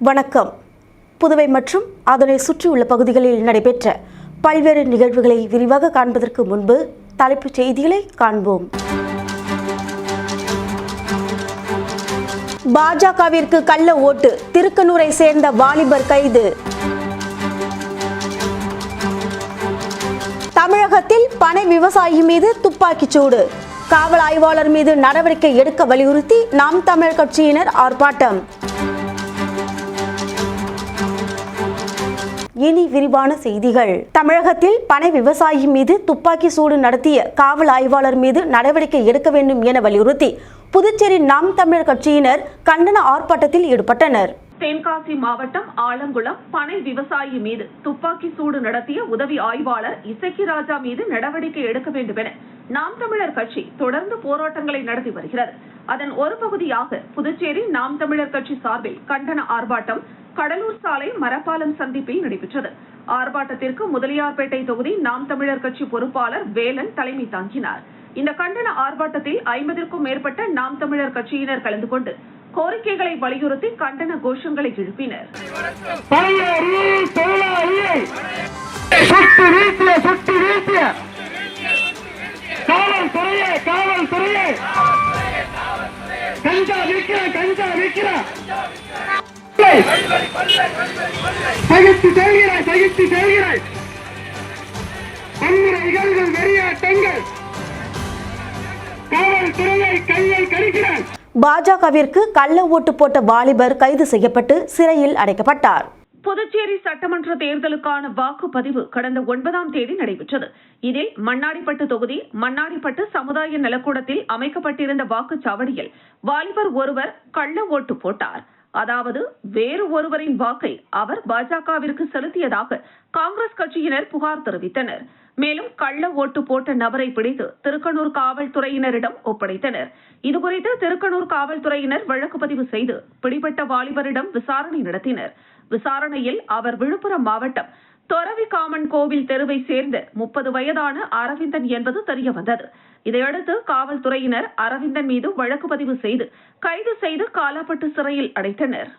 வணக்கம். புதுவை மற்றும் அதனை சுற்றியுள்ள பகுதிகளில் நடைபெற்ற பல்வேறு நிகழ்வுகளை விரிவாக காண்பதற்கு முன்பு தலைப்புச் செய்திகளை காண்போம். பாஜகவிற்கு கள்ள ஓட்டு, திருக்கனூரை சேர்ந்த வாலிபர் கைது. தமிழகத்தில் பனை விவசாயி மீது துப்பாக்கிச் சூடு, காவல் ஆய்வாளர் மீது நடவடிக்கை எடுக்க வலியுறுத்தி நாம் தமிழர் கட்சியினர் ஆர்ப்பாட்டம். இனி விரிவான செய்திகள். தமிழகத்தில் பனை விவசாயி மீது துப்பாக்கி சூடு நடத்திய காவல் ஆய்வாளர் மீது நடவடிக்கை எடுக்க வேண்டும் என வலியுறுத்தி புதுச்சேரி நாம் தமிழர் கட்சியினர் கண்டன ஆர்ப்பாட்டத்தில் ஈடுபட்டனர். தென்காசி மாவட்டம் ஆலங்குளம் பனை விவசாயி மீது துப்பாக்கி சூடு நடத்திய உதவி ஆய்வாளர் இசக்கி ராஜா மீது நடவடிக்கை எடுக்க வேண்டும் என நாம் தமிழர் கட்சி தொடர்ந்து போராட்டங்களை நடத்தி வருகிறது. அதன் ஒரு பகுதியாக புதுச்சேரி நாம் தமிழர் கட்சி சார்பில் கண்டன ஆர்ப்பாட்டம் கடலூர் சாலை மரப்பாலம் சந்திப்பில் நடைபெற்றது. ஆர்ப்பாட்டத்திற்கு முதலியார்பேட்டை தொகுதி நாம் தமிழர் கட்சி பொறுப்பாளர் வேலன் தலைமை தாங்கினார். இந்த கண்டன ஆர்ப்பாட்டத்தில் 50க்கும் மேற்பட்ட நாம் தமிழர் கட்சியினர் கலந்து கொண்டு கோரிக்கைகளை வலியுறுத்தி கண்டன கோஷங்களை எழுப்பினர். சகித்து செல்கிறாய் இகழ்கள் வெறியாட்டங்கள் காவல்துறையை கையை கடிக்கிறார். பாஜகவிற்கு கள்ள ஓட்டு போட்ட வாலிபர் கைது செய்யப்பட்டு சிறையில் அடைக்கப்பட்டார். புதுச்சேரி சட்டமன்ற தேர்தலுக்கான வாக்குப்பதிவு கடந்த 9ஆம் தேதி நடைபெற்றது. இதில் மண்ணாடிப்பட்டு தொகுதி மண்ணாடிப்பட்டு சமுதாய நலக்கூடத்தில் அமைக்கப்பட்டிருந்த வாக்குச்சாவடியில் வாலிபர் ஒருவர் கள்ள ஓட்டு போட்டார். அதாவது வேறு ஒருவரின் வாக்கை அவர் பாஜகவிற்கு செலுத்தியதாக காங்கிரஸ் கட்சியினர் புகார் தெரிவித்தனர். மேலும் கள்ள ஓட்டு போட்ட நபரை பிடித்து திருக்கனூர் காவல்துறையினரிடம் ஒப்படைத்தனர். இதுகுறித்து திருக்கனூர் காவல்துறையினர் வழக்கு பதிவு செய்து பிடிபட்ட வாலிபரிடம் விசாரணை நடத்தினர். விசாரணையில் அவர் விழுப்புரம் மாவட்டம் தொரவிகாமன் கோவில் தெருவை சேர்ந்த 30 வயதான அரவிந்தன் என்பது தெரியவந்தது. இதையடுத்து காவல்துறையினர் அரவிந்தன் மீது வழக்கு பதிவு செய்து கைது செய்து காலாப்பட்டு சிறையில் அடைத்தனர்.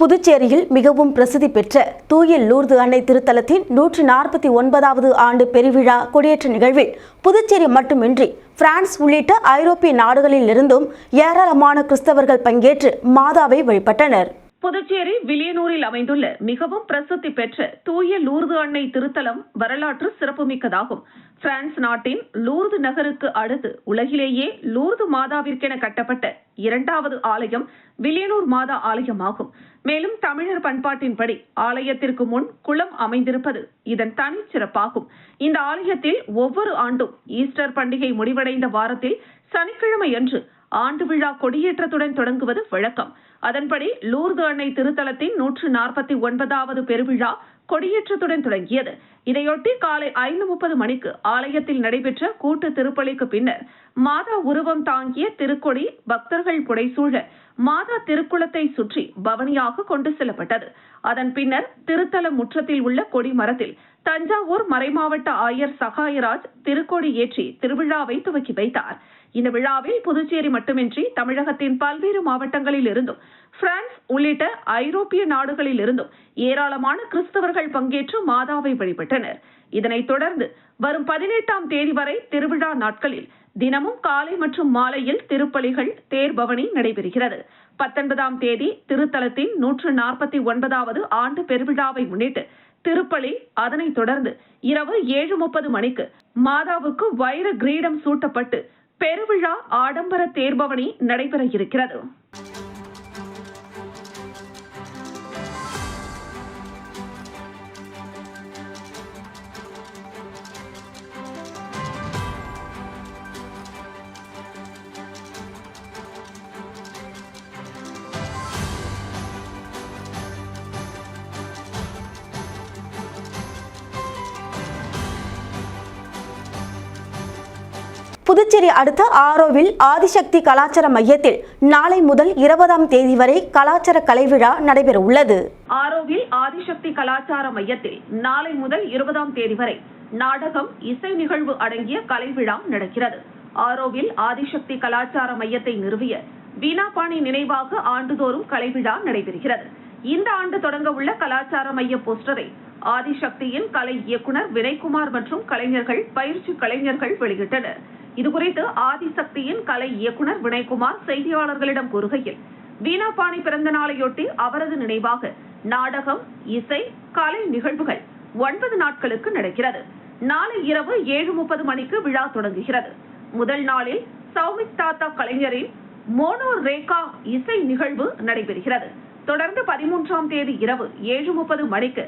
புதுச்சேரியில் மிகவும் பிரசித்தி பெற்ற தூய லூர்து அன்னை திருத்தலத்தின் 149வது ஆண்டு பெருவிழா கொடியேற்ற நிகழ்வில் புதுச்சேரி மட்டுமின்றி பிரான்ஸ் உள்ளிட்ட ஐரோப்பிய நாடுகளில் இருந்தும் ஏராளமான கிறிஸ்தவர்கள் பங்கேற்று மாதாவை வழிபட்டனர். புதுச்சேரி வில்லியனூரில் அமைந்துள்ள மிகவும் பிரசித்தி பெற்ற தூய லூர்து அன்னை திருத்தலம் வரலாற்று சிறப்புமிக்கதாகும். பிரான்ஸ் நாட்டின் லூர்து நகருக்கு அடுத்து உலகிலேயே லூர்து மாதாவிற்கென கட்டப்பட்ட 2வது ஆலயம் வில்லியனூர் மாதா ஆலயமாகும். மேலும் தமிழர் பண்பாட்டின்படி ஆலயத்திற்கு முன் குளம் அமைந்திருப்பது இதன் தனிச்சிறப்பாகும். இந்த ஆலயத்தில் ஒவ்வொரு ஆண்டும் ஈஸ்டர் பண்டிகை முடிவடைந்த வாரத்தில் சனிக்கிழமையன்று ஆண்டு விழா கொடியேற்றத்துடன் தொடங்குவது வழக்கம். அதன்படி லூர்து அன்னை திருத்தலத்தின் 149வது பெருவிழா கொடியேற்றத்துடன் தொடங்கியது. இதையொட்டி காலை 5:30 மணிக்கு ஆலயத்தில் நடைபெற்ற கூட்டு திருப்பலிக்கு பின்னர் மாதா உருவம் தாங்கிய திருக்கொடி பக்தர்கள் புடைசூழ மாதா திருக்குளத்தை சுற்றி பவனியாக கொண்டு செல்லப்பட்டது. அதன் பின்னர் திருத்தல முற்றத்தில் உள்ள கொடி மரத்தில் தஞ்சாவூர் மறைமாவட்ட ஆயர் சகாயராஜ் திருக்கொடி ஏற்றி திருவிழாவை துவக்கி வைத்தார். இந்த விழாவில் புதுச்சேரி மட்டுமின்றி தமிழகத்தின் பல்வேறு மாவட்டங்களில் இருந்தும் பிரான்ஸ் உள்ளிட்ட ஐரோப்பிய நாடுகளில் இருந்தும் ஏராளமான கிறிஸ்தவர்கள் பங்கேற்று மாதாவை வழிபட்டனர். இதனைத் தொடர்ந்து வரும் 18ஆம் தேதி வரை திருவிழா நாட்களில் தினமும் காலை மற்றும் மாலையில் திருப்பலிகள் தேர்பவனி நடைபெறுகிறது. 19ஆம் தேதி திருத்தலத்தின் 149வது ஆண்டு பெருவிழாவை முன்னிட்டு திருப்பலி, அதனைத் தொடர்ந்து இரவு 7:30 மணிக்கு மாதாவுக்கு வைர கிரீடம் சூட்டப்பட்டு பெருவிழா ஆடம்பர தேர்பவனி நடைபெற இருக்கிறது. புதுச்சேரி அடுத்த ஆரோவில் ஆதிசக்தி கலாச்சார மையத்தில் நாளை முதல் 20ஆம் தேதி வரை கலாச்சார கலை விழா நடைபெற உள்ளது. ஆரோவில் ஆதிசக்தி கலாச்சார மையத்தில் நாளை முதல் 20ஆம் தேதி வரை நாடகம், இசை நிகழ்வு அடங்கிய கலை விழா நடக்கிறது. ஆரோவில் ஆதிசக்தி கலாச்சார மையத்தை நிறுவிய வீணாபாணி நினைவாக ஆண்டுதோறும் கலை விழா நடைபெறுகிறது. இந்த ஆண்டு தொடங்க உள்ள கலாச்சார மைய போஸ்டரை ஆதிசக்தியின் கலை இயக்குனர் வினய்குமார் மற்றும் கலைஞர்கள், பயிற்சி கலைஞர்கள் வெளியிட்டனர். இதுகுறித்து ஆதிசக்தியின் கலை இயக்குனர் வினய்குமார் செய்தியாளர்களிடம் கூறுகையில், வீணாபாணி பிறந்த நாளையொட்டி அவரது நினைவாக நாடகம், இசை, கலை நிகழ்வுகள் 9 நாட்களுக்கு நடக்கிறது. நாளை இரவு 7:30 மணிக்கு விழா தொடங்குகிறது. முதல் நாளில் சௌமிக் தாத்தா கலைஞரின் மோனோ ரேகா இசை நிகழ்வு நடைபெறுகிறது. தொடர்ந்து 13ஆம் தேதி இரவு 7:30 மணிக்கு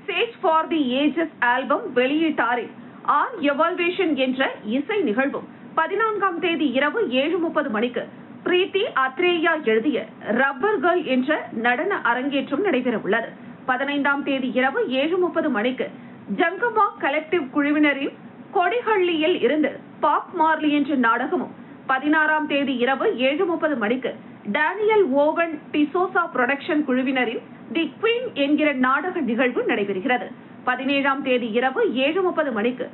sage for the ages album வெளியீட்டாரின் ஆர் எவால்வேஷன் என்ற இசை நிகழ்வும், 14ஆம் தேதி இரவு 7:30 மணிக்கு பிரீத்தி அத்ரேயா எழுதிய ரப்பர் கேர்ள் என்ற நடன அரங்கேற்றம் நடைபெற உள்ளது. 15ஆம் தேதி இரவு 7:30 மணிக்கு ஜங்கமா கலெக்டிவ் குழுவினரின் கொடிஹள்ளியில் இருந்து பாப் மார்லி என்ற நாடகமும், 16ஆம் தேதி இரவு 7:30 மணிக்கு டேனியல் ஓவன் டிசோசா புரொடக்ஷன் குழுவினரின் தி குவீன் என்கிற நாடக நிகழ்வு நடைபெறுகிறது. 17ஆம் தேதி இரவு 7:30 மணிக்கு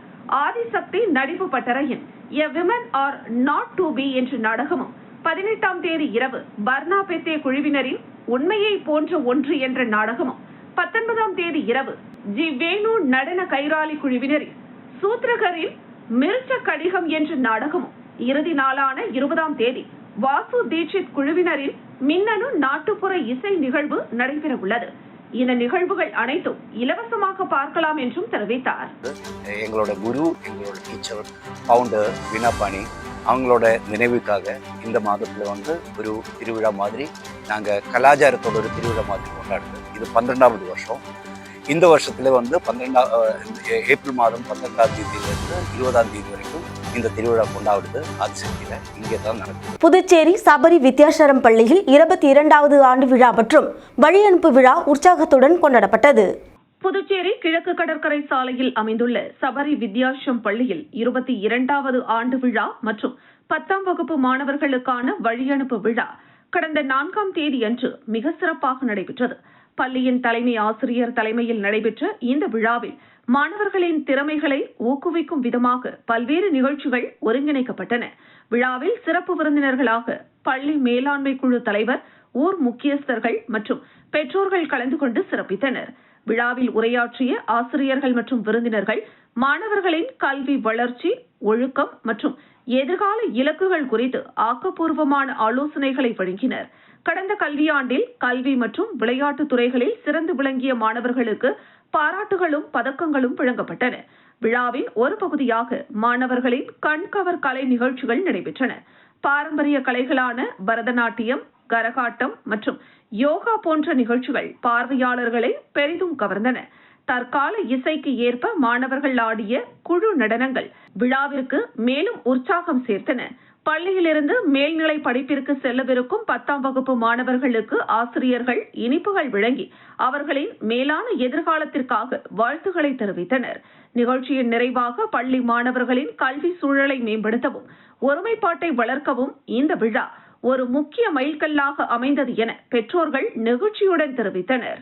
ஆதிசக்தி நடிப்பு பட்டறையின் a women are not to be என்ற நாடகமும், 18ஆம் தேதி இரவு பர்னா பெத்தே குழுவினரின் உண்மையை போன்ற ஒன்று என்ற நாடகமும், 19ஆம் தேதி இரவு ஜி வேணு நடன கைராலி குழுவினரின் சூத்ரகரின் மிருச்ச கடிகம் என்ற நாடகமும், இறுதி நாளான 20ஆம் தேதி வாசு தீட்சித் குழுவினரின் மின்னணு நாட்டுப்புற இசை நிகழ்வு நடைபெற உள்ளது. இந்த நிகழ்வுகள் அனைத்தும் இலவசமாக பார்க்கலாம் என்றும் தெரிவித்தார். எங்களோட குரு, எங்களோட டீச்சர், ஃபவுண்டர் வீணாபாணி அவங்களோட நினைவுக்காக இந்த மாதத்தில் ஒரு திருவிழா மாதிரி நாங்கள் கலாச்சாரத்தோட ஒரு திருவிழா மாதிரி கொண்டாடுறோம். இது 12வது வருஷம். இந்த வருஷத்துல ஏப்ரல் மாதம் 12ஆம் தேதியிலிருந்து 20ஆம் தேதி வரைக்கும் இந்த திருவிழா கொண்டாடுது. ஆதிசக்தியில இங்கே தான் நடக்குது. புதுச்சேரி சபரி வித்யாசரம் பள்ளியில் 22வது ஆண்டு விழா மற்றும் வழி அனுப்பு விழா உற்சாகத்துடன் கொண்டாடப்பட்டது. புதுச்சேரி கிழக்கு கடற்கரை சாலையில் அமைந்துள்ள சபரி வித்யாசம் பள்ளியில் 22வது ஆண்டு விழா மற்றும் 10ஆம் வகுப்பு மாணவர்களுக்கான வழியனுப்பு விழா கடந்த 4ஆம் தேதி அன்று மிக சிறப்பாக நடைபெற்றது. பள்ளியின் தலைமை ஆசிரியர் தலைமையில் நடைபெற்ற இந்த விழாவில் மாணவர்களின் திறமைகளை ஊக்குவிக்கும் விதமாக பல்வேறு நிகழ்ச்சிகள் ஒருங்கிணைக்கப்பட்டன. விழாவில் சிறப்பு விருந்தினர்களாக பள்ளி மேலாண்மை குழு தலைவர், ஊர் முக்கியஸ்தர்கள் மற்றும் பெற்றோர்கள் கலந்து கொண்டு சிறப்பித்தனர். விழாவில் உரையாற்றிய ஆசிரியர்கள் மற்றும் விருந்தினர்கள் மாணவர்களின் கல்வி வளர்ச்சி, ஒழுக்கம் மற்றும் எதிர்கால இலக்குகள் குறித்து ஆக்கப்பூர்வமான ஆலோசனைகளை வழங்கினர். கடந்த கல்வியாண்டில் கல்வி மற்றும் விளையாட்டுத் துறைகளில் சிறந்து விளங்கிய மாணவர்களுக்கு பாராட்டுகளும் பதக்கங்களும் வழங்கப்பட்டன. விழாவின் ஒரு பகுதியாக மாணவர்களின் கண்கவர் கலை நிகழ்ச்சிகள் நடைபெற்றன. பாரம்பரிய கலைகளான பரதநாட்டியம், கரகாட்டம் மற்றும் யோகா போன்ற நிகழ்ச்சிகள் பார்வையாளர்களை பெரிதும் கவர்ந்தன. தற்கால இசைக்கு ஏற்ப மாணவர்கள் ஆடிய குழு நடனங்கள் விழாவிற்கு மேலும் உற்சாகம் சேர்த்தன. பள்ளியிலிருந்து மேல்நிலை படிப்பிற்கு செல்லவிருக்கும் 10ஆம் வகுப்பு மாணவர்களுக்கு ஆசிரியர்கள் இனிப்புகள் வழங்கி அவர்களின் மேலான எதிர்காலத்திற்காக வாழ்த்துக்களை தெரிவித்தனர். நிகழ்ச்சியின் நிறைவாக பள்ளி மாணவர்களின் கல்வி சூழலை மேம்படுத்தவும் ஒருமைப்பாட்டை வளர்க்கவும் இந்த விழா ஒரு முக்கிய மைல்கல்லாக அமைந்தது என பெற்றோர்கள் நெகிழ்ச்சியுடன் தெரிவித்தனர்.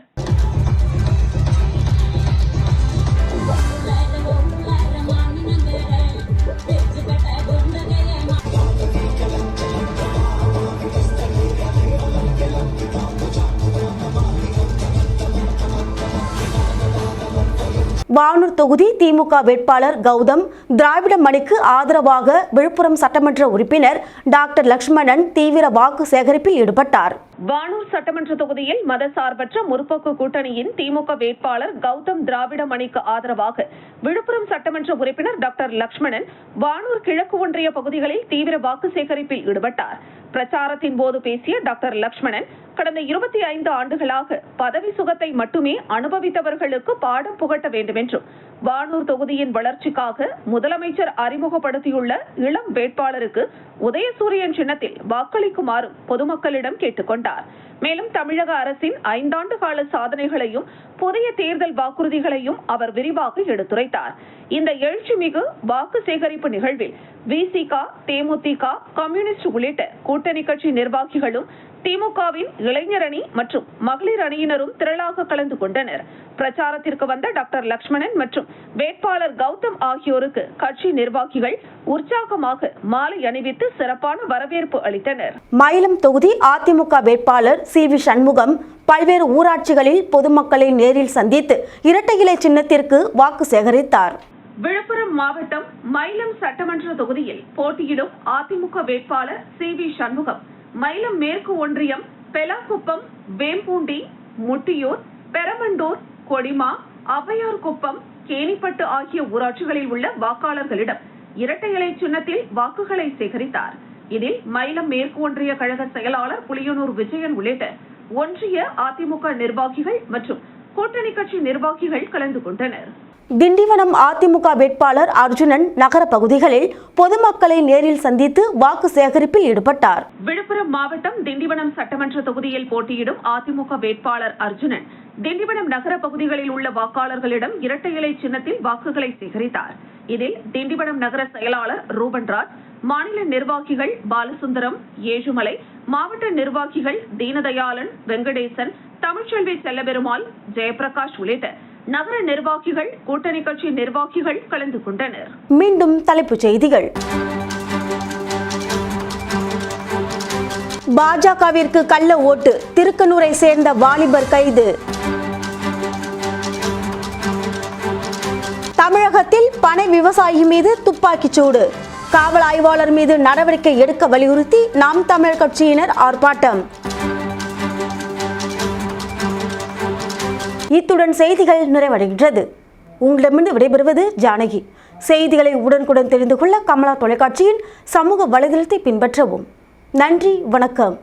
வானூர் தொகுதி திமுக வேட்பாளர் கௌதம் திராவிட மணிக்கு ஆதரவாக விழுப்புரம் சட்டமன்ற உறுப்பினர் டாக்டர் லட்சுமணன் தீவிர வாக்கு சேகரிப்பில் ஈடுபட்டார். வானூர் சட்டமன்ற தொகுதியில் மதசார்பற்ற முற்போக்கு கூட்டணியின் திமுக வேட்பாளர் கௌதம் திராவிட மணிக்கு ஆதரவாக விழுப்புரம் சட்டமன்ற உறுப்பினர் டாக்டர் லட்சுமணன் வானூர் கிழக்கு ஒன்றிய பகுதிகளில் தீவிர வாக்கு சேகரிப்பில் ஈடுபட்டார். பிரச்சாரத்தின் போது பேசிய டாக்டர் லட்சுமணன், கடந்த 25 ஆண்டுகளாக பதவி சுகத்தை மட்டுமே அனுபவித்தவர்களுக்கு பாடம் புகட்ட வேண்டும் என்றும், வானூர் தொகுதியின் வளர்ச்சிக்காக முதலமைச்சர் அறிமுகப்படுத்தியுள்ள இளம் வேட்பாளருக்கு உதயசூரியன் சின்னத்தில் வாக்களிக்குமாறும் பொதுமக்களிடம் கேட்டுக் கொண்டார். மேலும் தமிழக அரசின் 5 ஆண்டு கால சாதனைகளையும் புதிய தேர்தல் வாக்குறுதிகளையும் அவர் விரிவாக எடுத்துரைத்தார். இந்த எழுச்சிமிகு வாக்கு சேகரிப்பு நிகழ்வில் விசிக, தேமுதிக, கம்யூனிஸ்ட் உள்ளிட்ட கூட்டணி கட்சி நிர்வாகிகளும் திமுகவின் இளைஞர் அணி மற்றும் மகளிர் அணியினரும் திரளாக கலந்து கொண்டனர். பிரச்சாரத்திற்கு வந்த டாக்டர் லட்சுமணன் மற்றும் வேட்பாளர் கௌதம் ஆகியோருக்கு கட்சி நிர்வாகிகள் உற்சாகமாக மாலை அணிவித்து சிறப்பான வரவேற்பு அளித்தனர். மயிலம் தொகுதி அதிமுக வேட்பாளர் சி.வி. சண்முகம் பல்வேறு ஊராட்சிகளில் பொதுமக்களை நேரில் சந்தித்து இரட்டை இலை சின்னத்திற்கு வாக்கு சேகரித்தார். விழுப்புரம் மாவட்டம் மயிலம் சட்டமன்ற தொகுதியில் போட்டியிடும் அதிமுக வேட்பாளர் சி.வி. சண்முகம் மயிலம் மேற்கு ஒன்றியம் பெலாக்குப்பம், வேம்பூண்டி, முட்டியூர், பெரமண்டூர், கொடிமா, ஔவையார்குப்பம், கேணிப்பட்டு ஆகிய ஊராட்சிகளில் உள்ள வாக்காளர்களிடம் இரட்டை இலை சின்னத்தில் வாக்குகளை சேகரித்தார். இதில் மயிலம் மேற்கு ஒன்றிய கழக செயலாளர் புலியனூர் விஜயன் உள்ளிட்ட ஒன்றிய அதிமுக நிர்வாகிகள் மற்றும் கூட்டணி கட்சி நிர்வாகிகள் கலந்து கொண்டனர். திண்டிவனம் அதிமுக வேட்பாளர் அர்ஜுனன் நகர பகுதிகளில் பொதுமக்களை நேரில் சந்தித்து வாக்கு சேகரிப்பில் ஈடுபட்டார். விழுப்புரம் மாவட்டம் திண்டிவனம் சட்டமன்ற தொகுதியில் போட்டியிடும் அதிமுக வேட்பாளர் அர்ஜுனன் திண்டிவனம் நகர பகுதிகளில் உள்ள வாக்காளர்களிடம் இரட்டை இலை சின்னத்தில் வாக்குகளை சேகரித்தார். இதில் திண்டிவனம் நகர செயலாளர் ரூபன்ராஜ், மாநில நிர்வாகிகள் பாலசுந்தரம், ஏழுமலை, மாவட்ட நிர்வாகிகள் தீனதயாளன், வெங்கடேசன், தமிழ்ச்செல்வி செல்லபெருமாள், ஜெயபிரகாஷ் உள்ளிட்ட நகர நிர்வாகிகள், கூட்டணி கட்சி நிர்வாகிகள் கலந்து கொண்டனர். மீண்டும் தலைப்புச் செய்திகள். பாஜகவிற்கு கள்ள ஓட்டு, திருக்கனூரை சேர்ந்த வாலிபர் கைது. தமிழகத்தில் பனை விவசாயி மீது துப்பாக்கிச் சூடு, காவல் ஆய்வாளர் மீது நடவடிக்கை எடுக்க வலியுறுத்தி நாம் தமிழர் கட்சியினர் ஆர்ப்பாட்டம். இத்துடன் செய்திகள் நிறைவடைகின்றது. உங்களிடமிருந்து விடைபெறுவது ஜானகி. செய்திகளை உடனுக்குடன் தெரிந்து கொள்ள கமலா தொலைக்காட்சியின் சமூக வலைதளத்தை பின்பற்றவும். நன்றி, வணக்கம்.